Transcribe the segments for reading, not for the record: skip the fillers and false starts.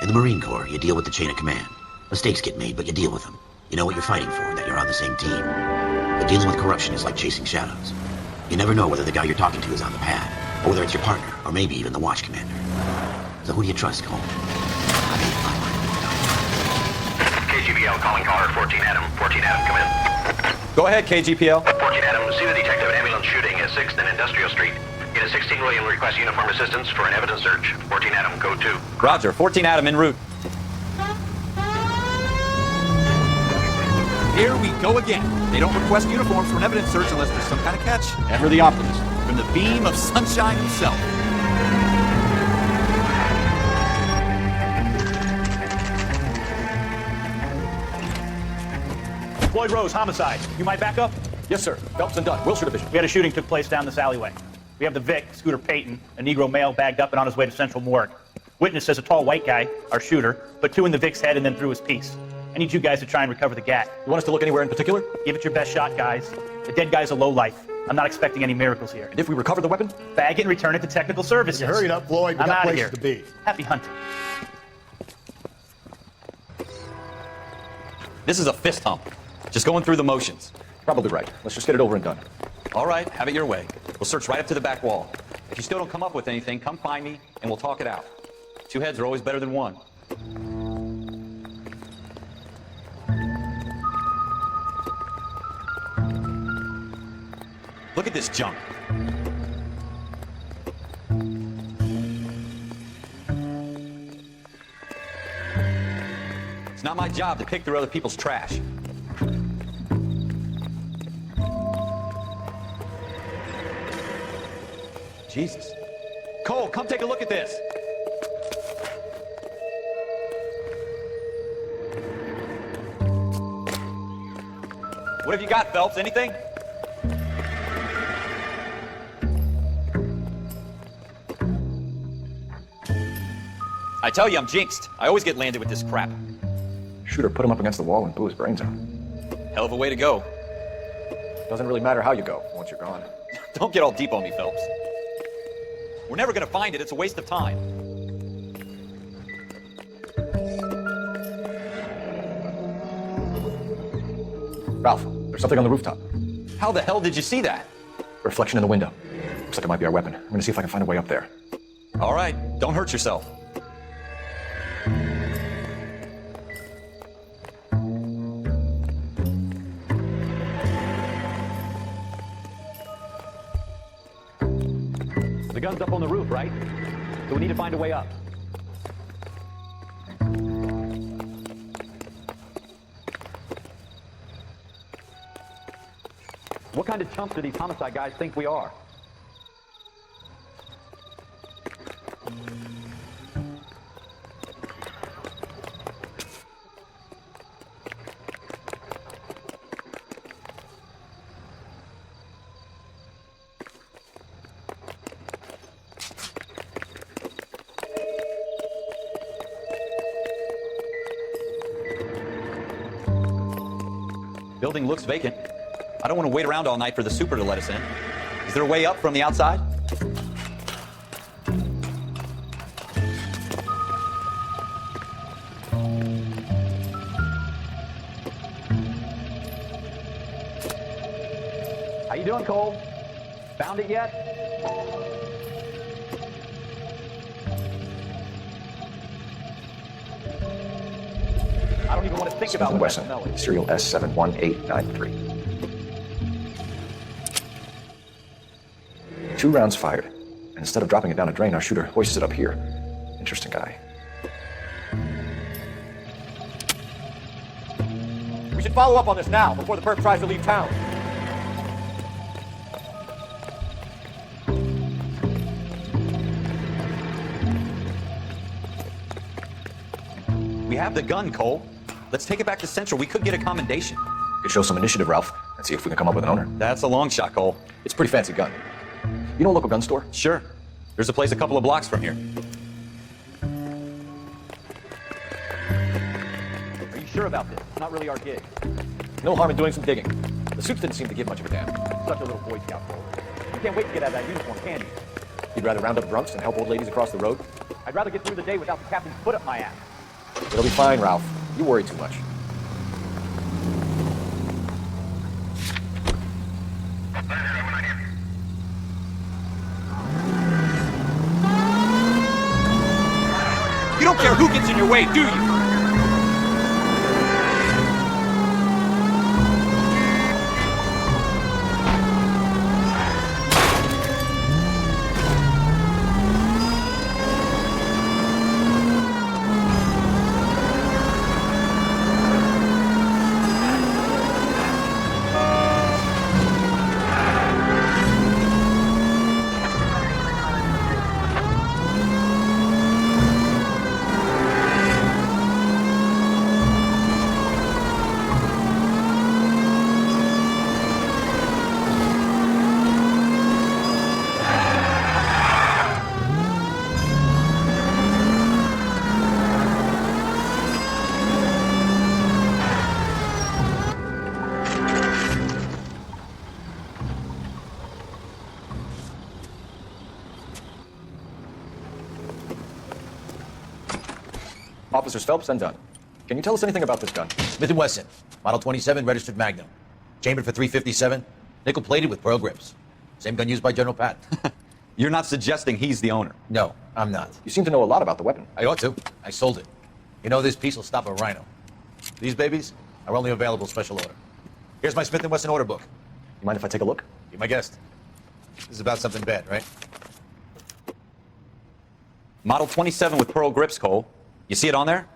In the Marine Corps, you deal with the chain of command. Mistakes get made, but you deal with them. You know what you're fighting for, that you're on the same team. But dealing with corruption is like chasing shadows. You never know whether the guy you're talking to is on the pad, or whether it's your partner, or maybe even the watch commander. So who do you trust, Cole? KGPL calling caller 14 Adam. 14 Adam, come in. Go ahead, KGPL. 14 Adam, see the detective ambulance shooting at 6th and Industrial Street. Unit 16 William requests uniform assistance for an evidence search. 14 Adam, go to. Roger, 14 Adam en route. Here we go again. They don't request uniforms for an evidence search unless there's some kind of catch. Ever the optimist. From the beam of sunshine himself. Floyd Rose, homicide. You might back up? Yes, sir. Phelps and Dunn, Wilshire Division. We had a shooting took place down this alleyway. We have the Vic, Scooter Payton, a Negro male bagged up and on his way to Central Morgue. Witness says a tall white guy, our shooter, put 2 in the Vic's head and then threw his piece. I need you guys to try and recover the gat. You want us to look anywhere in particular? Give it your best shot, guys. The dead guy's a lowlife. I'm not expecting any miracles here. And if we recover the weapon? Bag it and return it to technical services. Hurry it up, Floyd. We I'm got out of places here. to be. Happy hunting. This is a fist hump. Just going through the motions. Probably right. Let's just get it over and done. All right, have it your way. We'll search right up to the back wall. If you still don't come up with anything, come find me and we'll talk it out. 2 heads are always better than 1. Look at this junk. It's not my job to pick through other people's trash. Jesus. Cole, come take a look at this. What have you got, Phelps? Anything? I tell you, I'm jinxed. I always get landed with this crap. Shooter put him up against the wall and blew his brains out. Hell of a way to go. Doesn't really matter how you go once you're gone. Don't get all deep on me, Phelps. We're never gonna find it. It's a waste of time. Ralph, there's something on the rooftop. How the hell did you see that? Reflection in the window. Looks like it might be our weapon. I'm gonna see if I can find a way up there. All right, don't hurt yourself. The gun's up on the roof, right? So we need to find a way up. What kind of chumps do these homicide guys think we are? Building looks vacant. I don't want to wait around all night for the super to let us in. Is there a way up from the outside? How you doing, Cole? Found it yet? I don't even want to think about what that Wesson, smell is. serial S71893. 2 rounds fired. And instead of dropping it down a drain, our shooter hoists it up here. Interesting guy. We should follow up on this now, before the perp tries to leave town. We have the gun, Cole. Let's take it back to Central. We could get a commendation. We could show some initiative, Ralph, and see if we can come up with an owner. That's a long shot, Cole. It's a pretty fancy gun. You know a local gun store? Sure. There's a place a couple of blocks from here. Are you sure about this? It's not really our gig. No harm in doing some digging. The suits didn't seem to give much of a damn. Such a little Boy Scout, Cole. You can't wait to get out of that uniform, can you? You'd rather round up drunks than help old ladies across the road? I'd rather get through the day without the captain's foot up my ass. It'll be fine, Ralph. You worry too much. You don't care who gets in your way, do you? Officers Phelps and Dunn. Can you tell us anything about this gun? Smith & Wesson, Model 27, registered Magnum. Chambered for .357, nickel-plated with pearl grips. Same gun used by General Patton. You're not suggesting he's the owner? No, I'm not. You seem to know a lot about the weapon. I ought to. I sold it. You know, this piece will stop a rhino. These babies are only available special order. Here's my Smith & Wesson order book. You mind if I take a look? Be my guest. This is about something bad, right? Model 27 with pearl grips, Cole. You see it on there?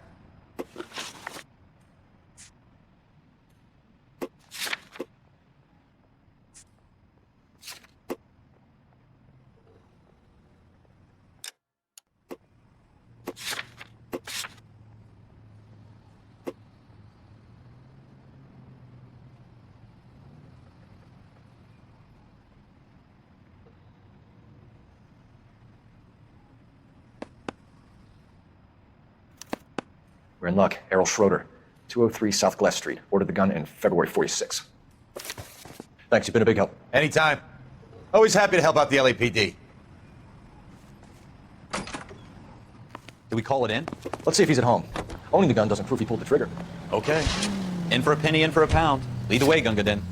We're in luck. Errol Schroeder, 203 South Glass Street. Ordered the gun in February '46. Thanks, you've been a big help. Anytime. Always happy to help out the LAPD. Do we call it in? Let's see if he's at home. Owning the gun doesn't prove he pulled the trigger. Okay. In for a penny, in for a pound. Lead the way, Gunga Din.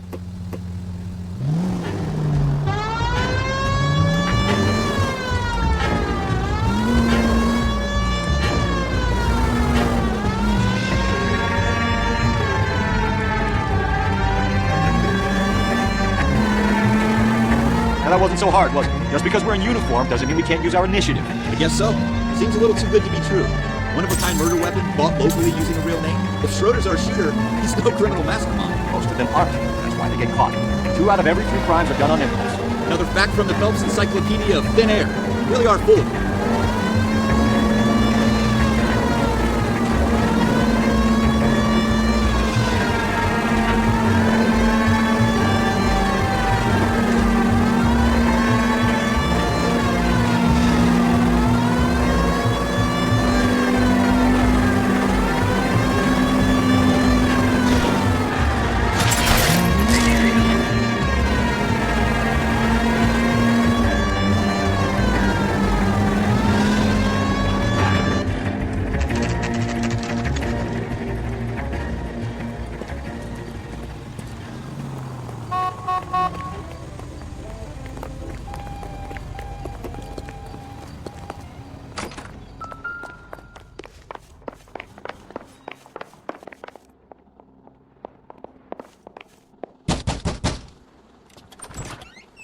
That wasn't so hard, was it? Just because we're in uniform doesn't mean we can't use our initiative. I guess so. Seems a little too good to be true. One-of-a-kind murder weapon, bought locally using a real name. If Schroeder's our shooter, he's no criminal mastermind. Most of them aren't. That's why they get caught. 2 out of every 3 crimes are done on impulse. Another fact from the Phelps Encyclopedia of Thin Air. You really are full of it.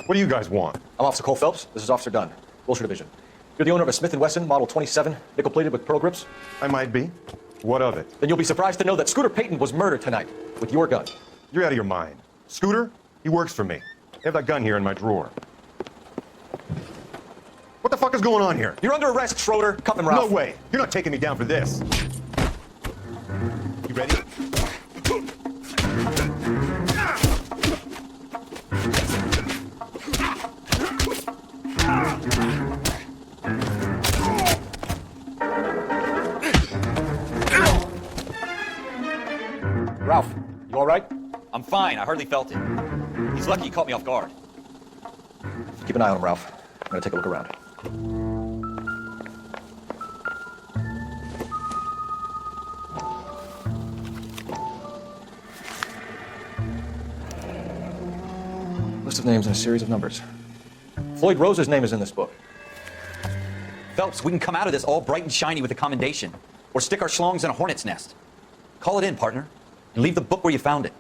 What do you guys want? I'm Officer Cole Phelps. This is Officer Dunn, Wilshire Division. You're the owner of a Smith & Wesson Model 27, nickel-plated with pearl grips? I might be. What of it? Then you'll be surprised to know that Scooter Payton was murdered tonight with your gun. You're out of your mind. Scooter? He works for me. I have that gun here in my drawer. What the fuck is going on here? You're under arrest, Schroeder. Cuff him, Ralph. No way. You're not taking me down for this. You ready? Ralph, you all right? I'm fine. I hardly felt it. He's lucky he caught me off guard. Keep an eye on him, Ralph. I'm gonna take a look around. List of names and a series of numbers. Floyd Rose's name is in this book. Phelps, we can come out of this all bright and shiny with a commendation, or stick our schlongs in a hornet's nest. Call it in, partner, and leave the book where you found it.